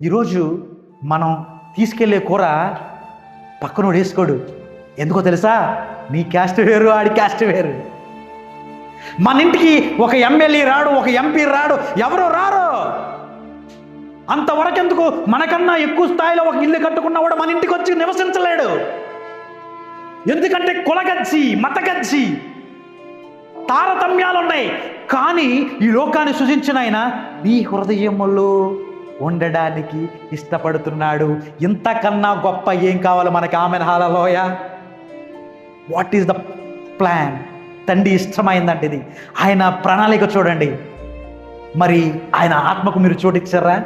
ఈరోజు మనం తీసుకెళ్లే కూర పక్కనోడు వేసుకోడు. ఎందుకో తెలుసా? నీ క్యాస్ట్ వేరు, ఆడి క్యాస్ట్ వేరు. మన ఇంటికి ఒక ఎమ్మెల్యే రాడు, ఒక ఎంపీ రాడు, ఎవరో రారు. అంతవరకెందుకు, మనకన్నా ఎక్కువ స్థాయిలో ఒక ఇల్లు కట్టుకున్నవాడు మన ఇంటికి వచ్చి నివసించలేడు. ఎందుకంటే కులగజ్జి, మతగజ్జి, తారతమ్యాలు ఉన్నాయి. కానీ ఈ లోకాన్ని సృజించిన ఆయన నీ హృదయములో ఉండడానికి ఇష్టపడుతున్నాడు. ఇంతకన్నా గొప్ప ఏం కావాలి మనకి? Amen hallelujah. What is the plan? తండ్రి ఇష్టమైందంటే ఇది. ఆయన ప్రణాళిక చూడండి. మరి ఆయన ఆత్మకు మీరు చోటిచ్చారా?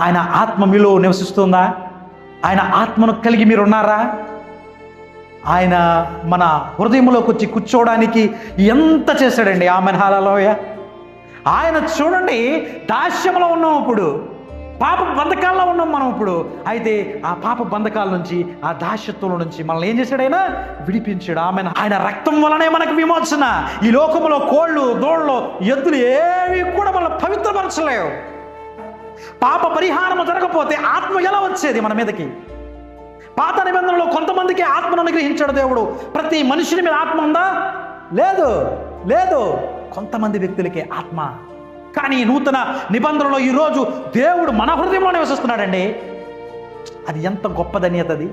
ఆయన ఆత్మ మీలో నివసిస్తుందా? ఆయన ఆత్మను కలిగి మీరు ఉన్నారా? ఆయన మన హృదయంలోకి వచ్చి కూర్చోవడానికి ఎంత చేశాడండి. Amen hallelujah. ఆయన చూడండి, దాస్యంలో ఉన్నాం, ఇప్పుడు పాప బంధకాల్లో ఉన్నాం మనం ఇప్పుడు. అయితే ఆ పాప బంధకాల నుంచి, ఆ దాస్యత్వం నుంచి మనల్ని ఏం చేశాడు? ఆయన విడిపించాడు. ఆయన రక్తం వలనే మనకు విమోచన. ఈ లోకంలో కోళ్ళు, దోళ్ళు, ఎద్దులు ఏవి కూడా మనల్ని పవిత్రపరచలేవు. పాప పరిహారం జరగకపోతే ఆత్మ ఎలా వచ్చేది మన మీదకి? పాత నిబంధనలో కొంతమందికి ఆత్మను అనుగ్రహించాడు దేవుడు. ప్రతి మనుషుని మీద ఆత్మ ఉందా? లేదు, లేదు. కొంతమంది వ్యక్తులకే ఆత్మ. కానీ నూతన నిబంధనలో ఈరోజు దేవుడు మన హృదయంలో నివసిస్తున్నాడండి. అది ఎంత గొప్ప ధన్యత అది.